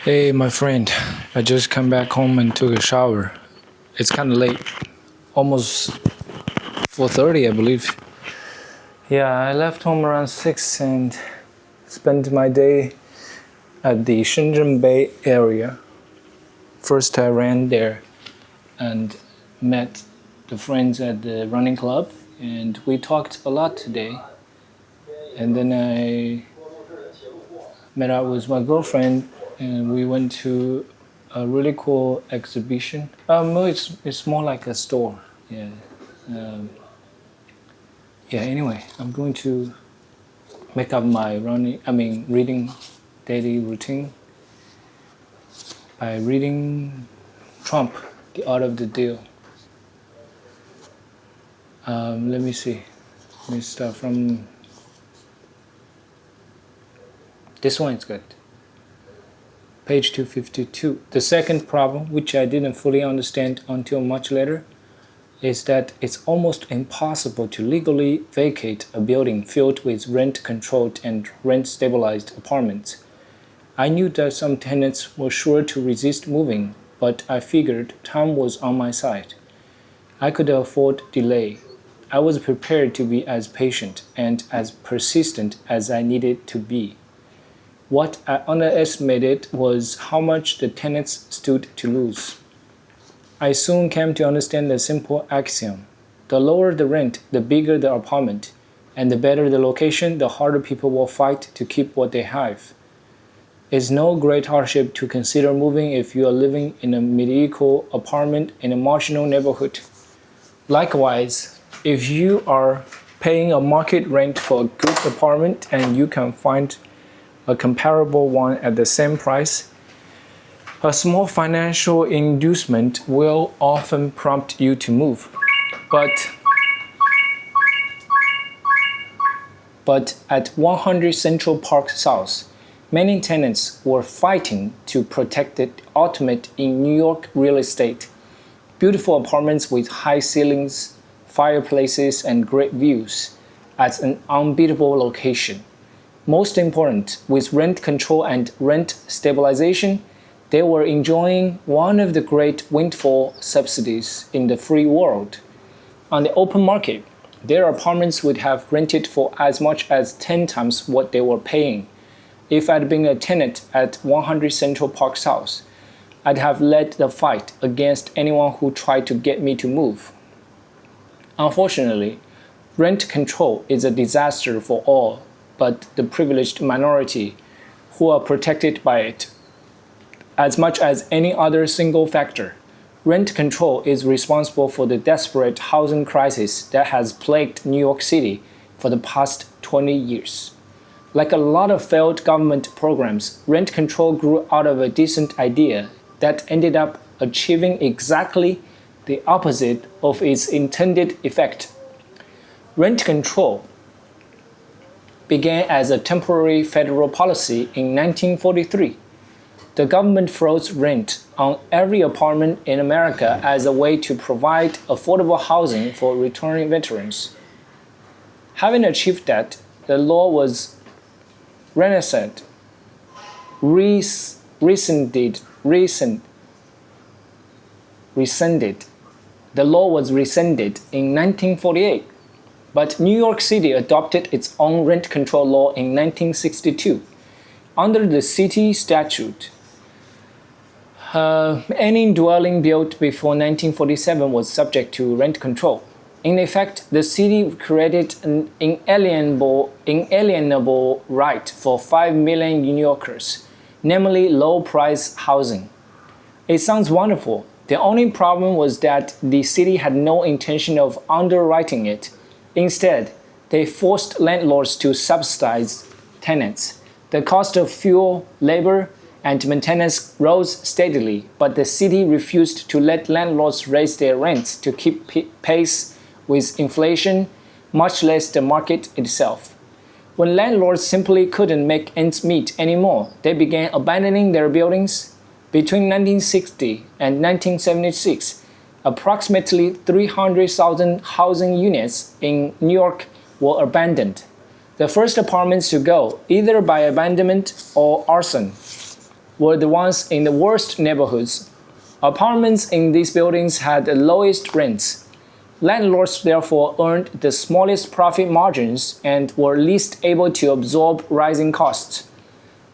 Hey, my friend, I just come back home and took a shower. It's kind of late, almost 4:30, I believe. Yeah, I left home around 6 and spent my day at the Shenzhen Bay area. First, I ran there and met the friends at the running club, and we talked a lot today. And then I met up with my girlfriend and we went to a really cool exhibition. No, it's more like a store. Yeah. Anyway, I'm going to make up my reading daily routine by reading Trump, The Art of the Deal. Let me see. Let me start from this one. Is good. Page 252. The second problem, which I didn't fully understand until much later, is that it's almost impossible to legally vacate a building filled with rent-controlled and rent-stabilized apartments. I knew that some tenants were sure to resist moving, but I figured time was on my side. I could afford delay. I was prepared to be as patient and as persistent as I needed to be. What I underestimated was how much the tenants stood to lose. I soon came to understand the simple axiom. The lower the rent, the bigger the apartment, and the better the location, the harder people will fight to keep what they have. It's no great hardship to consider moving if you are living in a mediocre apartment in a marginal neighborhood. Likewise, if you are paying a market rent for a good apartment and you can find a comparable one at the same price, a small financial inducement will often prompt you to move. But at 100 Central Park South, many tenants were fighting to protect the ultimate in New York real estate. Beautiful apartments with high ceilings, fireplaces, and great views at an unbeatable location. Most important, with rent control and rent stabilization, they were enjoying one of the great windfall subsidies in the free world. On the open market, their apartments would have rented for as much as 10 times what they were paying. If I'd been a tenant at 100 Central Park South, I'd have led the fight against anyone who tried to get me to move. Unfortunately, rent control is a disaster for all but the privileged minority who are protected by it. As much as any other single factor, rent control is responsible for the desperate housing crisis that has plagued New York City for the past 20 years. Like a lot of failed government programs, rent control grew out of a decent idea that ended up achieving exactly the opposite of its intended effect. Rent control began as a temporary federal policy in 1943. The government froze rent on every apartment in America as a way to provide affordable housing for returning veterans. Having achieved that, the law was rescinded in 1948. But New York City adopted its own rent control law in 1962. Under the city statute, any dwelling built before 1947 was subject to rent control. In effect, the city created an inalienable right for 5 million New Yorkers, namely low-price housing. It sounds wonderful. The only problem was that the city had no intention of underwriting it. Instead, they forced landlords to subsidize tenants. The cost of fuel, labor, and maintenance rose steadily, but the city refused to let landlords raise their rents to keep pace with inflation, much less the market itself. When landlords simply couldn't make ends meet anymore, they began abandoning their buildings. Between 1960 and 1976, approximately 300,000 housing units in New York were abandoned. The first apartments to go, either by abandonment or arson, were the ones in the worst neighborhoods. Apartments in these buildings had the lowest rents. Landlords therefore earned the smallest profit margins and were least able to absorb rising costs.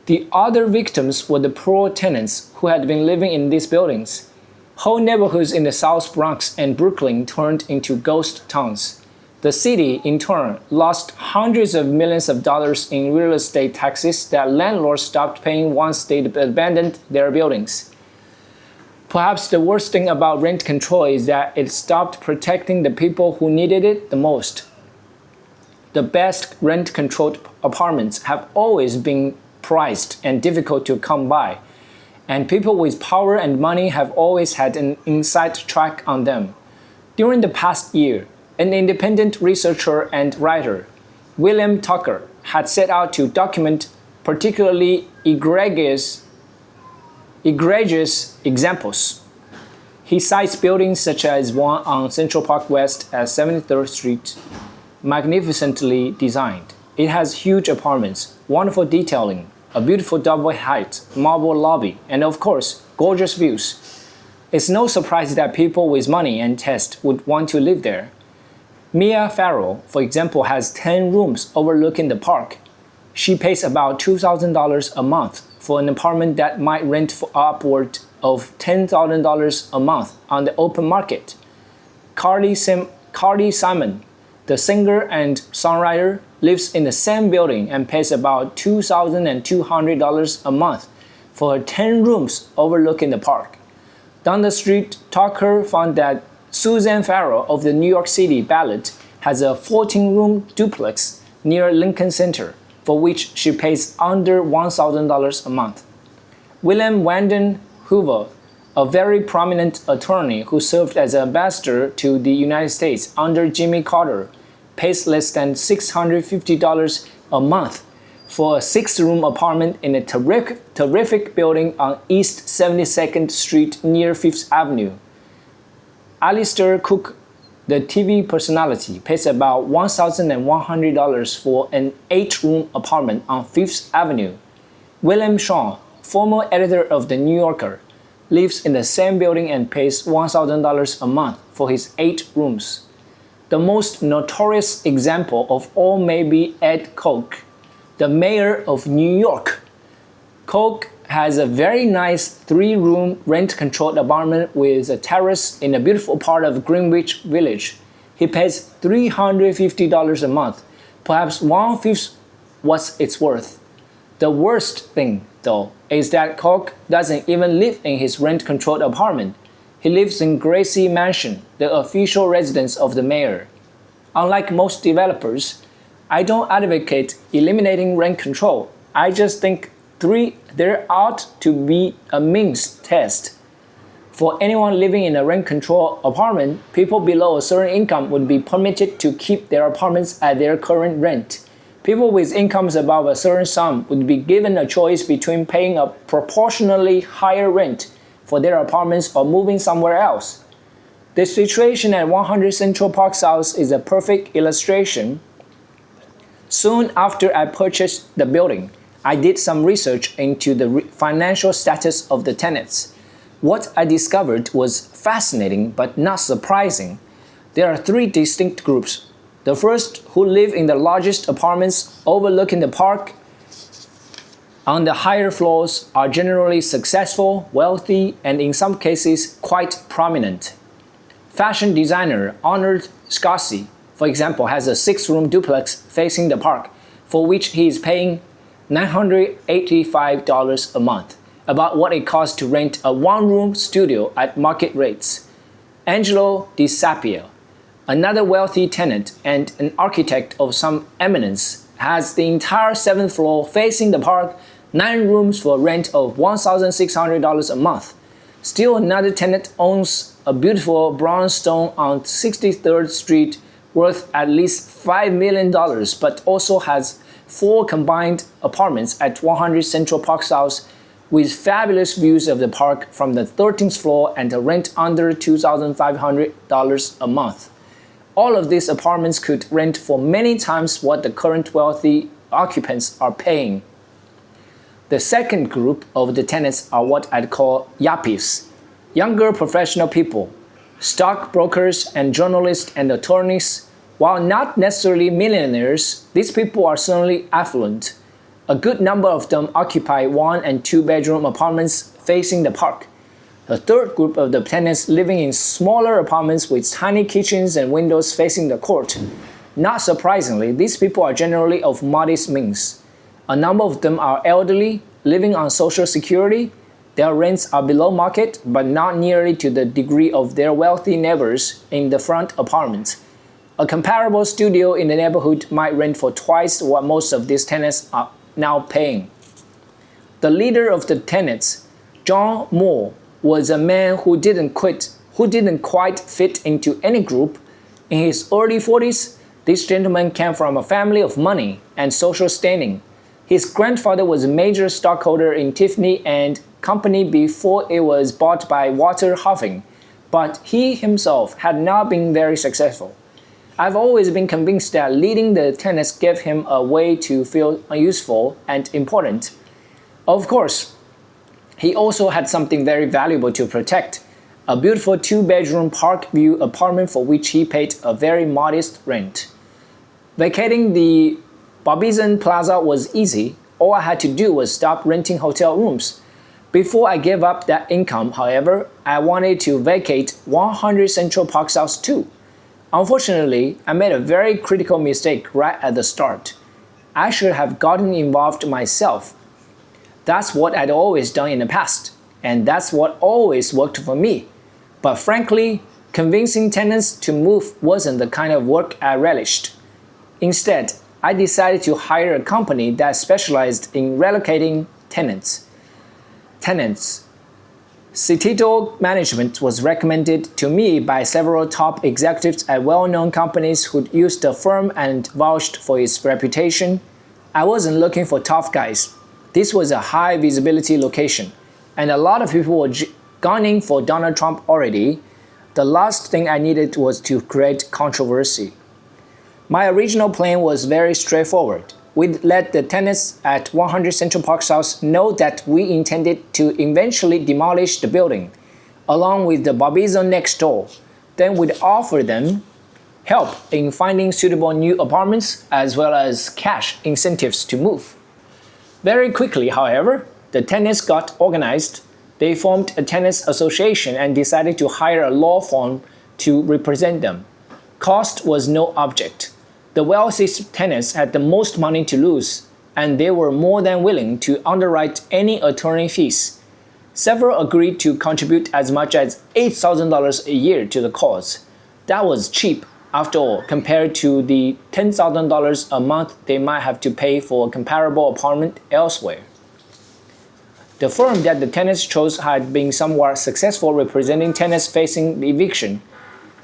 The other victims were the poor tenants who had been living in these buildings. Whole neighborhoods in the South Bronx and Brooklyn turned into ghost towns. The city, in turn, lost hundreds of millions of dollars in real estate taxes that landlords stopped paying once they abandoned their buildings. Perhaps the worst thing about rent control is that it stopped protecting the people who needed it the most. The best rent-controlled apartments have always been priced and difficult to come by, and people with power and money have always had an inside track on them. During the past year, an independent researcher and writer, William Tucker, had set out to document particularly egregious examples. He cites buildings such as one on Central Park West at 73rd Street, magnificently designed. It has huge apartments, wonderful detailing, a beautiful double-height marble lobby, and of course, gorgeous views. It's no surprise that people with money and taste would want to live there. Mia Farrow, for example, has 10 rooms overlooking the park. She pays about $2,000 a month for an apartment that might rent for upward of $10,000 a month on the open market. Carly Simon, the singer and songwriter, lives in the same building and pays about $2,200 a month for 10 rooms overlooking the park. Down the street, Tucker found that Suzanne Farrow of the New York City Ballet has a 14-room duplex near Lincoln Center, for which she pays under $1,000 a month. William Wanden Hoover, a very prominent attorney who served as an ambassador to the United States under Jimmy Carter, pays less than $650 a month for a 6-room apartment in a terrific building on East 72nd Street near Fifth Avenue. Alistair Cook, the TV personality, pays about $1,100 for an 8-room apartment on Fifth Avenue. William Shaw, former editor of The New Yorker, lives in the same building and pays $1,000 a month for his 8 rooms. The most notorious example of all may be Ed Koch, the mayor of New York. Koch has a very nice 3-room rent-controlled apartment with a terrace in a beautiful part of Greenwich Village. He pays $350 a month, perhaps 1/5 what it's worth. The worst thing, though, is that Koch doesn't even live in his rent-controlled apartment. He lives in Gracie Mansion, the official residence of the mayor. Unlike most developers, I don't advocate eliminating rent control. I just think there ought to be a means test. For anyone living in a rent-controlled apartment, people below a certain income would be permitted to keep their apartments at their current rent. People with incomes above a certain sum would be given a choice between paying a proportionally higher rent for their apartments or moving somewhere else. The situation at 100 Central Park South is a perfect illustration. Soon after I purchased the building, I did some research into the financial status of the tenants. What I discovered was fascinating but not surprising. There are 3 distinct groups. The first, who live in the largest apartments overlooking the park on the higher floors, are generally successful, wealthy, and in some cases quite prominent. Fashion designer Arnold Scarsy, for example, has a 6-room duplex facing the park, for which he is paying $985 a month, about what it costs to rent a 1-room studio at market rates. Angelo Di Sapia, another wealthy tenant and an architect of some eminence, has the entire 7th floor facing the park, 9 rooms for a rent of $1,600 a month. Still another tenant owns a beautiful brownstone on 63rd Street worth at least $5 million, but also has 4 combined apartments at 100 Central Park South with fabulous views of the park from the 13th floor and a rent under $2,500 a month. All of these apartments could rent for many times what the current wealthy occupants are paying. The second group of the tenants are what I'd call yappies, younger professional people, stockbrokers and journalists and attorneys. While not necessarily millionaires, these people are certainly affluent. A good number of them occupy 1- and 2-bedroom apartments facing the park. The third group of the tenants living in smaller apartments with tiny kitchens and windows facing the court. Not surprisingly, these people are generally of modest means. A number of them are elderly, living on Social Security. Their rents are below market, but not nearly to the degree of their wealthy neighbors in the front apartment. A comparable studio in the neighborhood might rent for twice what most of these tenants are now paying. The leader of the tenants, John Moore, was a man who didn't quite fit into any group. In his early 40s, this gentleman came from a family of money and social standing. His grandfather was a major stockholder in Tiffany and Company before it was bought by Walter Hoffing, but he himself had not been very successful. I've always been convinced that leading the tenants gave him a way to feel useful and important. Of course, he also had something very valuable to protect, a beautiful 2-bedroom park view apartment for which he paid a very modest rent. Vacating the Barbizon Plaza was easy. All I had to do was stop renting hotel rooms. Before I gave up that income, however, I wanted to vacate 100 Central Park South too. Unfortunately, I made a very critical mistake right at the start. I should have gotten involved myself. That's what I'd always done in the past, and that's what always worked for me. But frankly, convincing tenants to move wasn't the kind of work I relished. Instead, I decided to hire a company that specialized in relocating tenants. Citadel Management was recommended to me by several top executives at well-known companies who'd used the firm and vouched for its reputation. I wasn't looking for tough guys. This was a high-visibility location, and a lot of people were gunning for Donald Trump already. The last thing I needed was to create controversy. My original plan was very straightforward. We'd let the tenants at 100 Central Park South know that we intended to eventually demolish the building, along with the Barbizon next door. Then we'd offer them help in finding suitable new apartments as well as cash incentives to move. Very quickly, however, the tenants got organized. They formed a tenants association and decided to hire a law firm to represent them. Cost was no object. The wealthiest tenants had the most money to lose, and they were more than willing to underwrite any attorney fees. Several agreed to contribute as much as $8,000 a year to the cause. That was cheap, after all, compared to the $10,000 a month they might have to pay for a comparable apartment elsewhere. The firm that the tenants chose had been somewhat successful representing tenants facing eviction.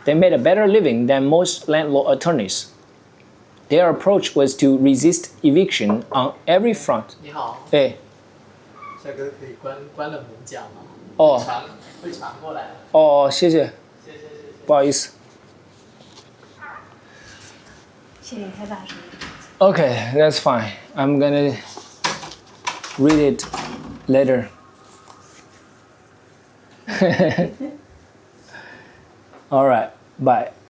They made a better living than most landlord attorneys. Their approach was to resist eviction on every front. 你好，哎，帅哥可以关了门讲吗？哦会传过来。哦，谢谢，谢谢。不好意思。谢谢太大声。Okay, that's fine. I'm gonna read it later. All right, bye.